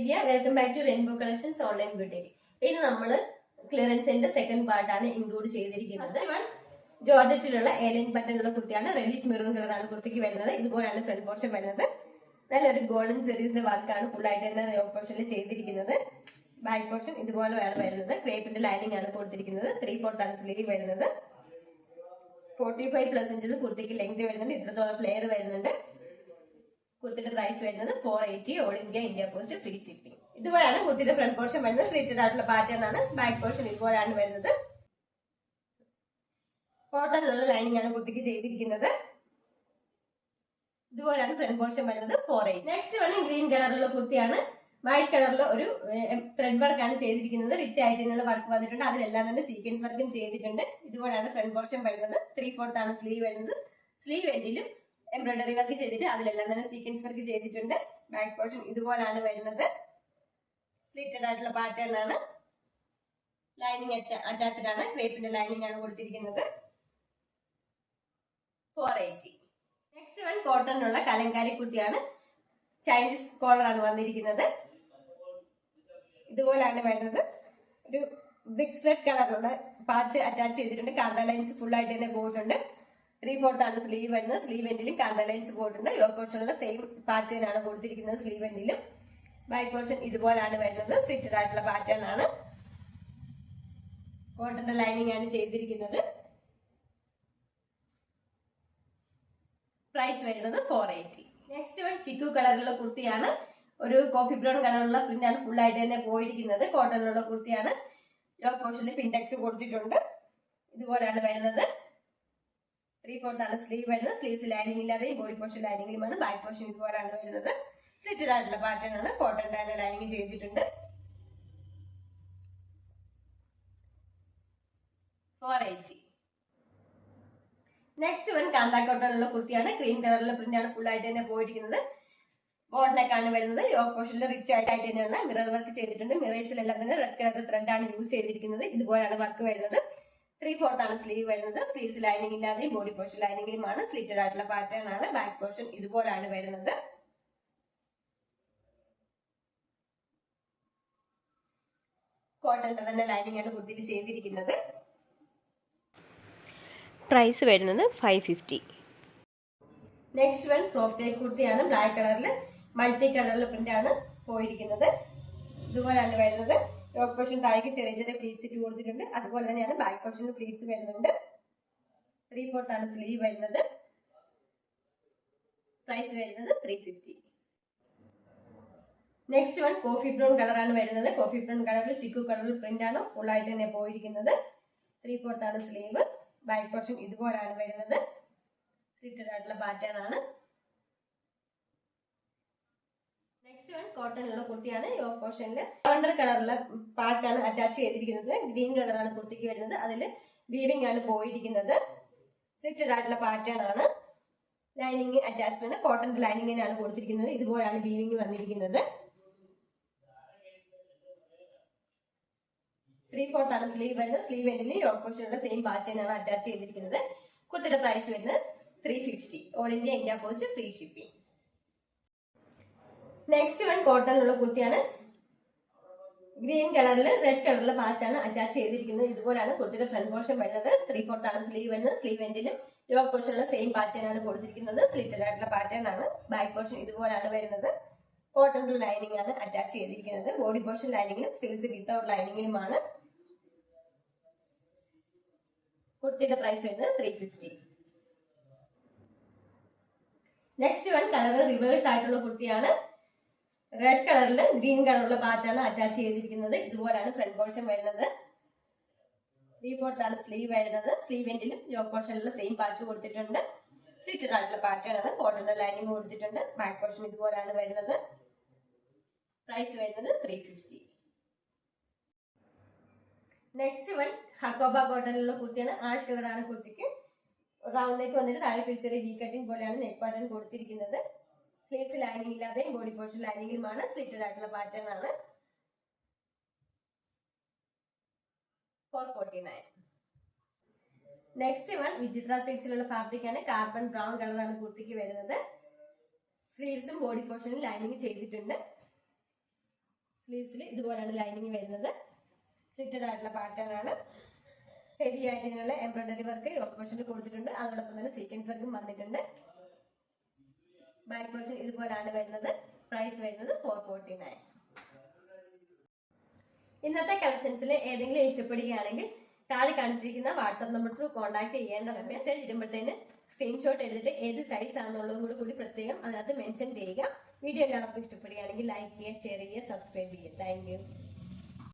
Vidya. Welcome back to rainbow collections online boutique. ഇത് നമ്മൾ ക്ലിയറൻസിന്റെ second പാർട്ടാണ് ഇൻക്ലൂഡ് ചെയ്തിരിക്കുന്നത്. ജോർജറ്റിലുള്ള എയർലൈൻ ബട്ടണുള്ള കുർത്തിയാണ്. റെഡിഷ് മെറൂൺ കളറാണ് കുർത്തിക്ക് വരുന്നത്. ഇതുപോലെയാണ് ഫ്രണ്ട് പോർഷൻ വരുന്നത്. നല്ലൊരു ഗോൾഡൻ സീരീസിന്റെ വർക്കാണ് ഫുൾ ആയിട്ട് തന്നെ യോക്ക് പോർഷനിൽ ചെയ്തിരിക്കുന്നത്. ബാക്ക് പോർഷൻ ഇതുപോലെ വേണം വരുന്നത്. ക്രേപ്പിന്റെ ലൈനിങ് ആണ് കൊടുത്തിരിക്കുന്നത്. 3/4 ആണ് സ്ലീവ് വരുന്നത്. 45+ ഇഞ്ചസ് കുർത്തിക്ക് ലെങ്ത് വരുന്നുണ്ട്. ഇത്രത്തോളം ഫ്ലെയർ വരുന്നുണ്ട്. കുർത്തിയുടെ പ്രൈസ് വരുന്നത് 480. All India, India post, free shipping. ഇതുപോലെയാണ് കുർത്തിയുടെ ഫ്രണ്ട് പോർഷൻ വരുന്നത്. സ്ലിറ്റഡ് ആയിട്ടുള്ള പാറ്റേൺ ആണ്. ബാക്ക് പോർഷൻ ഇതുപോലെയാണ് വരുന്നത്. കോട്ടണിലുള്ള ലൈനിങ് ആണ് കുർത്തിക്ക് ചെയ്തിരിക്കുന്നത്. ഇതുപോലെയാണ് ഫ്രണ്ട് പോർഷൻ വരുന്നത്. 480. നെക്സ്റ്റ് വൺ ഗ്രീൻ കളറിലുള്ള കുർത്തിയാണ്. വൈറ്റ് കളറിൽ ഒരു ത്രെഡ് വർക്ക് ആണ് ചെയ്തിരിക്കുന്നത്. റിച്ച് ആയിട്ടുള്ള വർക്ക് വന്നിട്ടുണ്ട്. അതിലെല്ലാം തന്നെ സീക്വൻസ് വർക്കും ചെയ്തിട്ടുണ്ട്. ഇതുപോലെയാണ് ഫ്രണ്ട് പോർഷൻ വരുന്നത്. 3/4 ആണ് സ്ലീവ് വരുന്നത്. സ്ലീവ് എൻഡിലും എംബ്രോയിഡറി വർക്ക് ചെയ്തിട്ട് അതിലെല്ലാം തന്നെ സീക്വൻസ് വർക്ക് ചെയ്തിട്ടുണ്ട്. ബാക്ക് പോർഷൻ ഇതുപോലാണ് വരുന്നത്. സ്ലിറ്റഡ് ആയിട്ടുള്ള പാറ്റേൺ ആണ്. ലൈനിങ് അറ്റാച്ച്ഡ് ആണ്. ക്രേപ്പിന്റെ ലൈനിങ് ആണ് കൊടുത്തിരിക്കുന്നത്. 480. നെക്സ്റ്റ് വൺ കോട്ടണിലുള്ള കലങ്കാരി കുർത്തിയാണ്. ചൈനീസ് കോളർ ആണ് വന്നിരിക്കുന്നത്. ഇതുപോലാണ് വരുന്നത്. ഒരു ബ്രിക്സ് റെഡ് കളറുള്ള പാച്ച് അറ്റാച്ച് ചെയ്തിട്ടുണ്ട്. കാന്ത ലൈൻസ് ഫുൾ ആയിട്ട് തന്നെ പോയിട്ടുണ്ട്. 3/4 ആണ് സ്ലീവ് വരുന്നത്. സ്ലീവ് എൻഡിലും കാന്ത ലൈൻസ് പോയിട്ടുണ്ട്. യോക്ക് പോർഷനുള്ള സെയിം പാച്ച് ആണ് കൊടുത്തിരിക്കുന്നത് സ്ലീവ് എൻഡിലും. ബാക്ക് പോർഷൻ ഇതുപോലാണ് വരുന്നത്. സ്ലിറ്റഡ് ആയിട്ടുള്ള പാറ്റേൺ ആണ്. കോട്ടന്റെ ലൈനിങ് ആണ് ചെയ്തിരിക്കുന്നത്. പ്രൈസ് വരുന്നത് 480. നെക്സ്റ്റ് വൺ ചിക്കു കളറിലുള്ള കുർത്തിയാണ്. ഒരു കോഫി ബ്രൗൺ കളറുള്ള പ്രിന്റ് ആണ് ഫുൾ ആയിട്ട് തന്നെ പോയിരിക്കുന്നത്. കോട്ടണിലുള്ള കുർത്തിയാണ്. യോക്ക് പോർഷനിൽ പിൻടെക്സ് കൊടുത്തിട്ടുണ്ട്. ഇതുപോലെയാണ് വരുന്നത്. 3/4 ആണ് സ്ലീവ് വരുന്നത്. സ്ലീവ്സ് ലൈനിങ് ഇല്ലാതെയും ബോഡി പോർഷൻ ലൈനിങ്ങിലുമാണ്. ബാക്ക് പോർഷൻ ഇതുപോലെയാണ് വരുന്നത്. സ്ലിറ്റഡ് ആയിട്ടുള്ള പാറ്റേൺ ആണ്. കോട്ടൺ തന്നെ ലൈനിങ് ചെയ്തിട്ടുണ്ട്. 480. നെക്സ്റ്റ് വൺ കാന്ത കോട്ടണിലുള്ള കുർത്തിയാണ്. ക്രീം കളറിലുള്ള പ്രിന്റ് ആണ് ഫുൾ ആയിട്ട് തന്നെ പോയിരിക്കുന്നത്. ബോട്ടനെക്കാണ് വരുന്നത്. യോക്ക് പോർഷനിൽ റിച്ച് ആയിട്ട് തന്നെയാണ് മിറർ വർക്ക് ചെയ്തിട്ടുണ്ട്. മിറേഴ്സിലെല്ലാം തന്നെ റെഡ് കളർ ത്രെഡ് ആണ് യൂസ് ചെയ്തിരിക്കുന്നത്. ഇതുപോലെയാണ് വർക്ക് വരുന്നത്. 3/4 ആണ് സ്ലീവ് വരുന്നത്. സ്ലീവ്സ് ലൈനിങ് ഇല്ലാതെയും ബോഡി പോർഷൻ ലൈനിങ്ങിലുമാണ്. സ്ലിറ്റഡ് ആയിട്ടുള്ള പാറ്റേൺ ആണ്. ബാക്ക് പോർഷൻ ഇതുപോലാണ് വരുന്നത്. കോട്ടന്റെ തന്നെ ലൈനിങ് ആണ് കുർത്തിയിൽ ചെയ്തിരിക്കുന്നത്. പ്രൈസ് വരുന്നത് 550. നെക്സ്റ്റ് വൺ ഫ്രോക്ക് ടൈപ്പ് കുർത്തിയാണ്. ബ്ലാക്ക് കളറിൽ മൾട്ടി കളറിൽ പ്രിന്റ് ആണ് പോയിരിക്കുന്നത്. ഇതുപോലെയാണ് വരുന്നത്. യോക്ക് പോർഷൻ താഴേക്ക് ചെറിയ ചെറിയ പ്ലീറ്റ്സ് ഇട്ട് കൊടുത്തിട്ടുണ്ട്. അതുപോലെ തന്നെയാണ് ബാക്ക് പോർഷനിൽ പ്ലീറ്റ്സ് വരുന്നുണ്ട്. 3/4 ആണ് സ്ലീവ് വരുന്നത്. പ്രൈസ് വരുന്നത് 350. നെക്സ്റ്റ് വൺ കോഫി ബ്രൗൺ കളറാണ് വരുന്നത്. കോഫി ബ്രൗൺ കളറിൽ ചിക്കു കളറിൽ പ്രിന്റ് ആണ് ഫുൾ ആയിട്ട് തന്നെ പോയിരിക്കുന്നത്. 3/4 ആണ് സ്ലീവ്. ബാക്ക് പോർഷൻ ഇതുപോലാണ് വരുന്നത്. സ്ലിറ്റഡ് ആയിട്ടുള്ള പാറ്റേൺ ആണ്. നെക്സ്റ്റ് വൺ കോട്ടണിലുള്ള കുർത്തിയാണ്. യോക്ക് പോർഷനിൽ ലാവണ്ടർ കളറിലെ പാച്ചാണ് അറ്റാച്ച് ചെയ്തിരിക്കുന്നത്. ഗ്രീൻ കളറാണ് കുർത്തിക്ക് വരുന്നത്. അതിൽ വീവിംഗ് ആണ് പോയിരിക്കുന്നത്. സ്ലിറ്റഡ് ആയിട്ടുള്ള പാറ്റേൺ ആണ്. ലൈനിങ് അറ്റാച്ച്ഡ് ആണ്. കോട്ടൺ ലൈനിങ്ങിനാണ് കൊടുത്തിരിക്കുന്നത്. ഇതുപോലാണ് വീവിംഗ് വന്നിരിക്കുന്നത്. 3/4 ആണ് സ്ലീവ് വരുന്നത്. സ്ലീവ് എൻഡിൽ യോക്ക് പോർഷനുള്ള സെയിം പാറ്റേണാണ് അറ്റാച്ച് ചെയ്തിരിക്കുന്നത്. കുർത്തിയുടെ പ്രൈസ് വരുന്നത് 350. All India, India post, free shipping. Next one കോട്ടണിലുള്ള കുർത്തിയാണ്. ഗ്രീൻ കളറിൽ റെഡ് കളറിലെ പാച്ചാണ് അറ്റാച്ച് ചെയ്തിരിക്കുന്നത്. ഇതുപോലാണ് കുർത്തിയുടെ ഫ്രണ്ട് പോർഷൻ വരുന്നത്. 3/4 ആണ് സ്ലീവ് വരുന്നത്. സ്ലീവ് എൻഡിലും യോക്ക് പോർഷനുള്ള സെയിം പാറ്റേണാണ് കൊടുത്തിരിക്കുന്നത്. സ്ലിറ്റഡ് ആയിട്ടുള്ള പാറ്റേൺ ആണ്. ബാക്ക് പോർഷൻ ഇതുപോലാണ് വരുന്നത്. കോട്ടന്റെ ലൈനിങ് ആണ് അറ്റാച്ച് ചെയ്തിരിക്കുന്നത്. ബോഡി പോർഷൻ ലൈനിങ്ങിലും സ്ലീവ്സ് വിത്തൗട്ട് ലൈനിങ്ങിലുമാണ്. കുർത്തിയുടെ പ്രൈസ് വരുന്നത് 350. നെക്സ്റ്റ് വൺ കളർ റിവേഴ്സ് ആയിട്ടുള്ള കുർത്തിയാണ്. റെഡ് കളറിൽ ഗ്രീൻ കളറുള്ള പാച്ചാണ് അറ്റാച്ച് ചെയ്തിരിക്കുന്നത്. ഇതുപോലാണ് ഫ്രണ്ട് പോർഷൻ വരുന്നത്. 3/4 ആണ് സ്ലീവ് വരുന്നത്. സ്ലീവ് എൻഡിലും യോക്ക് പോർഷനിലുള്ള സെയിം പാച്ച് കൊടുത്തിട്ടുണ്ട്. സ്ലിറ്റഡ് ആയിട്ടുള്ള പാറ്റേൺ ആണ്. കോട്ടന്റെ ലൈനിങ് കൊടുത്തിട്ടുണ്ട്. ബാക്ക് പോർഷൻ ഇതുപോലാണ് വരുന്നത്. പ്രൈസ് വരുന്നത് 350. നെക്സ്റ്റ് വൺ ഹക്കോബ കോട്ടണിലുള്ള കുർത്തിയാണ്. ആഷ് കളറാണ് കുർത്തിക്ക്. റൗണ്ട് നെക്ക് വന്നിട്ട് താഴെ ചെറിയ വി കട്ടിംഗ് പോലെയാണ് നെക്ക് പാറ്റേൺ കൊടുത്തിരിക്കുന്നത്. സ്ലീവ്സ് ലൈനിങ് ഇല്ലാതെയും ബോഡി പോർഷൻ ലൈനിങ്ങിലുമാണ്. സ്ലിറ്റഡ് ആയിട്ടുള്ള പാറ്റേൺ ആണ്. 449. നെക്സ്റ്റ് വൺ വിചിത്ര സിൽക്സിലുള്ള ഫാബ്രിക് ആണ്. കാർബൺ ബ്രൗൺ കളറാണ് കുർത്തിക്ക് വരുന്നത്. സ്ലീവ്സും ബോഡി പോർഷനും ലൈനിങ് ചെയ്തിട്ടുണ്ട്. സ്ലീവ്സിൽ ഇതുപോലെയാണ് ലൈനിങ് വരുന്നത്. സ്ലിറ്റഡ് ആയിട്ടുള്ള പാറ്റേൺ ആണ്. ഹെവി ആയിട്ട് ഇങ്ങനെയുള്ള എംബ്രോയിഡറി വർക്ക് യോക്ക് പോർഷനിൽ കൊടുത്തിട്ടുണ്ട്. അതോടൊപ്പം തന്നെ സീക്വൻസ് വർക്കും വന്നിട്ടുണ്ട്. ബാക്ക് പോർഷൻ ഇതുപോലെയാണ് വരുന്നത്. പ്രൈസ് വരുന്നത് 449. ഇന്നത്തെ കളക്ഷൻസിൽ ഏതെങ്കിലും ഇഷ്ടപ്പെടുകയാണെങ്കിൽ താഴെ കാണിച്ചിരിക്കുന്ന വാട്സ്ആപ്പ് നമ്പർ ത്രൂ കോൺടാക്ട് ചെയ്യേണ്ട. മെസ്സേജ് ഇടുമ്പോഴത്തേന് സ്ക്രീൻഷോട്ട് എടുത്തിട്ട് ഏത് സൈസ് ആണെന്നുള്ളതും കൂടി പ്രത്യേകം അതിനകത്ത് മെൻഷൻ ചെയ്യുക. വീഡിയോ എല്ലാവർക്കും ഇഷ്ടപ്പെടുകയാണെങ്കിൽ ലൈക്ക് ചെയ്യുക, ഷെയർ ചെയ്യുക, സബ്സ്ക്രൈബ് ചെയ്യുക. Thank you.